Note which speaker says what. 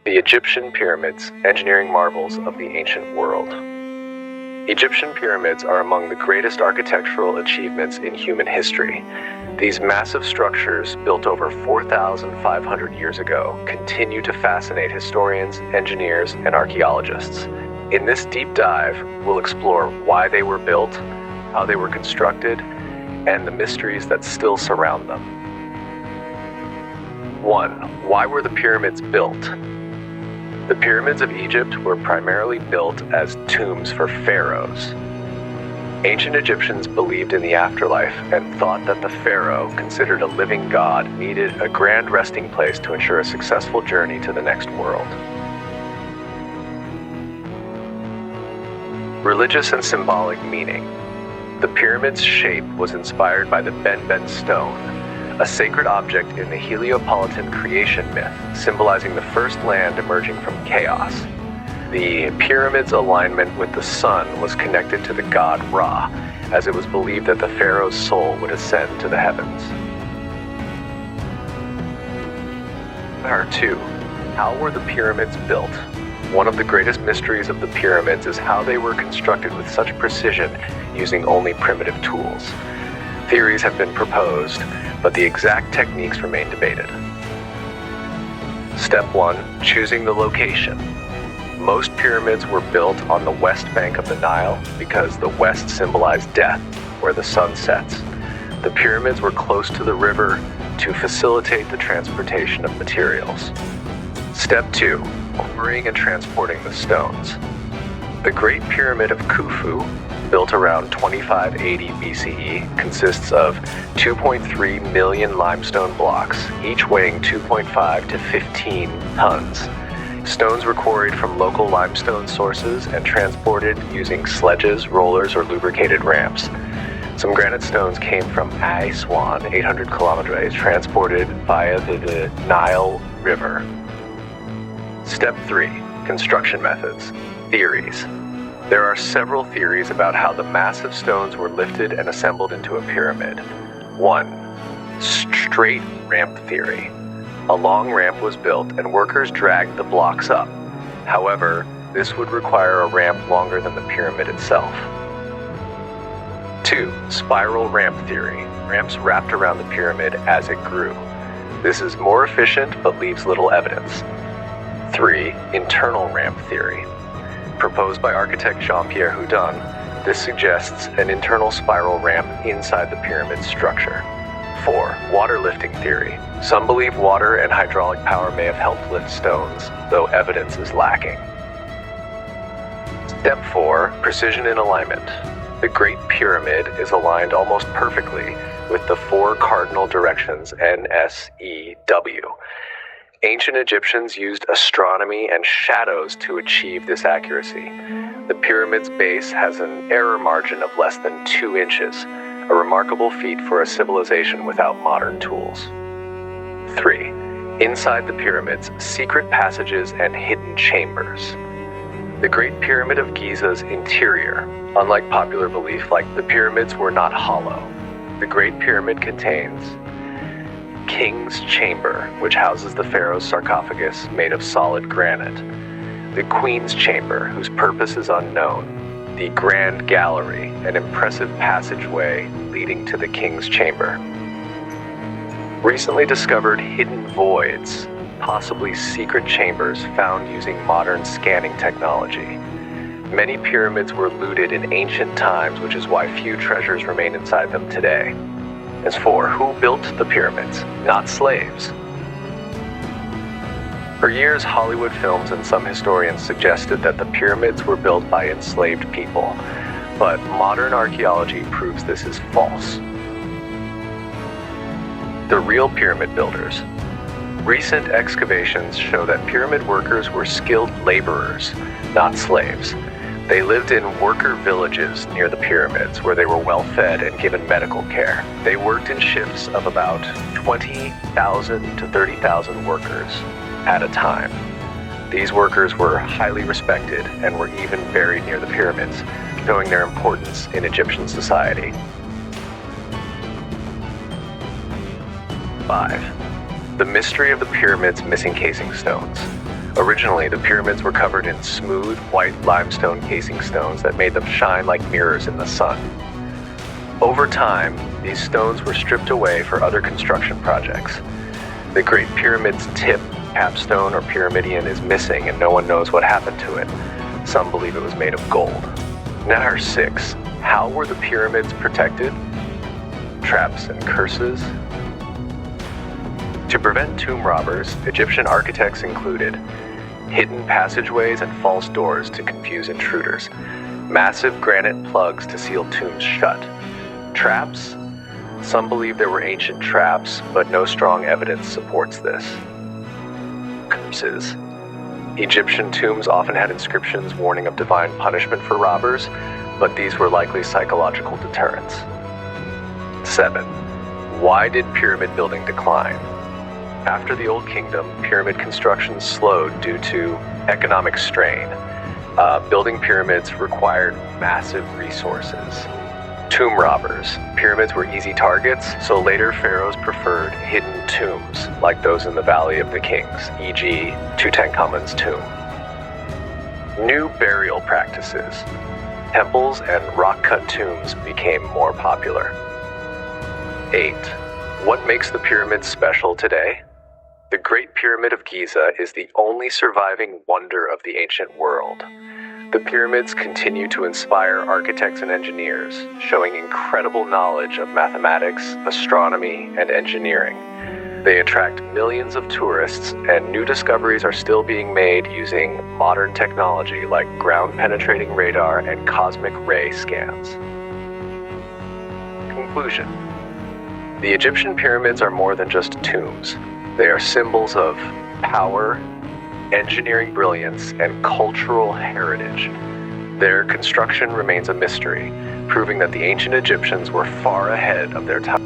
Speaker 1: The Egyptian Pyramids, engineering marvels of the ancient world. Egyptian pyramids are among the greatest architectural achievements in human history. These massive structures, built over 4,500 years ago, continue to fascinate historians, engineers, and archaeologists. In this deep dive, we'll explore why they were built, how they were constructed, and the mysteries that still surround them. 1. Why were the pyramids built? The pyramids of Egypt were primarily built as tombs for pharaohs. Ancient Egyptians believed in the afterlife and thought that the pharaoh, considered a living god, needed a grand resting place to ensure a successful journey to the next world. Religious and symbolic meaning. The pyramid's shape was inspired by the Benben stone, a sacred object in the Heliopolitan creation myth, symbolizing the first land emerging from chaos. The pyramid's alignment with the sun was connected to the god Ra, as it was believed that the pharaoh's soul would ascend to the heavens. Part 2. How were the pyramids built? One of the greatest mysteries of the pyramids is how they were constructed with such precision using only primitive tools. Theories have been proposed, but the exact techniques remain debated. Step 1. Choosing the location. Most pyramids were built on the west bank of the Nile because the west symbolized death, where the sun sets. The pyramids were close to the river to facilitate the transportation of materials. Step 2. Quarrying and transporting the stones. The Great Pyramid of Khufu, built around 2580 BCE, consists of 2.3 million limestone blocks, each weighing 2.5 to 15 tons. Stones were quarried from local limestone sources and transported using sledges, rollers, or lubricated ramps. Some granite stones came from Aswan, 800 kilometers, transported via the Nile River. Step 3. Construction methods. Theories. There are several theories about how the massive stones were lifted and assembled into a pyramid. 1. Straight ramp theory. A long ramp was built and workers dragged the blocks up. However, this would require a ramp longer than the pyramid itself. 2. Spiral ramp theory. Ramps wrapped around the pyramid as it grew. This is more efficient but leaves little evidence. 3. Internal ramp theory. Proposed by architect Jean-Pierre Houdin, this suggests an internal spiral ramp inside the pyramid structure. 4. Water lifting theory. Some believe water and hydraulic power may have helped lift stones, though evidence is lacking. Step 4. Precision in alignment. The Great Pyramid is aligned almost perfectly with the 4 cardinal directions NSEW. Ancient Egyptians used astronomy and shadows to achieve this accuracy. The pyramid's base has an error margin of less than 2 inches, a remarkable feat for a civilization without modern tools. 3. Inside the pyramids, secret passages and hidden chambers. The Great Pyramid of Giza's interior, unlike popular belief, the pyramids were not hollow. The Great Pyramid contains King's Chamber, which houses the pharaoh's sarcophagus made of solid granite. The Queen's Chamber, whose purpose is unknown. The Grand Gallery, an impressive passageway leading to the King's Chamber. Recently discovered hidden voids, possibly secret chambers found using modern scanning technology. Many pyramids were looted in ancient times, which is why few treasures remain inside them today. As for who built the pyramids, not slaves. For years, Hollywood films and some historians suggested that the pyramids were built by enslaved people, but modern archaeology proves this is false. The real pyramid builders. Recent excavations show that pyramid workers were skilled laborers, not slaves. They lived in worker villages near the pyramids where they were well fed and given medical care. They worked in shifts of about 20,000 to 30,000 workers at a time. These workers were highly respected and were even buried near the pyramids, showing their importance in Egyptian society. 5. The mystery of the pyramid's missing casing stones. Originally, the pyramids were covered in smooth, white limestone casing stones that made them shine like mirrors in the sun. Over time, these stones were stripped away for other construction projects. The Great Pyramid's tip, capstone, or pyramidion is missing and no one knows what happened to it. Some believe it was made of gold. Nahar 6. How were the pyramids protected? Traps and curses? To prevent tomb robbers, Egyptian architects included hidden passageways and false doors to confuse intruders, massive granite plugs to seal tombs shut, traps. Some believe there were ancient traps, but no strong evidence supports this. Curses. Egyptian tombs often had inscriptions warning of divine punishment for robbers, but these were likely psychological deterrents. 7. Why did pyramid building decline? After the Old Kingdom, pyramid construction slowed due to economic strain. Building pyramids required massive resources. Tomb robbers. Pyramids were easy targets, so later pharaohs preferred hidden tombs, like those in the Valley of the Kings, e.g. Tutankhamun's tomb. New burial practices. Temples and rock-cut tombs became more popular. 8. What makes the pyramids special today? The Great Pyramid of Giza is the only surviving wonder of the ancient world. The pyramids continue to inspire architects and engineers, showing incredible knowledge of mathematics, astronomy, and engineering. They attract millions of tourists, and new discoveries are still being made using modern technology like ground-penetrating radar and cosmic ray scans. Conclusion. The Egyptian pyramids are more than just tombs. They are symbols of power, engineering brilliance, and cultural heritage. Their construction remains a mystery, proving that the ancient Egyptians were far ahead of their time.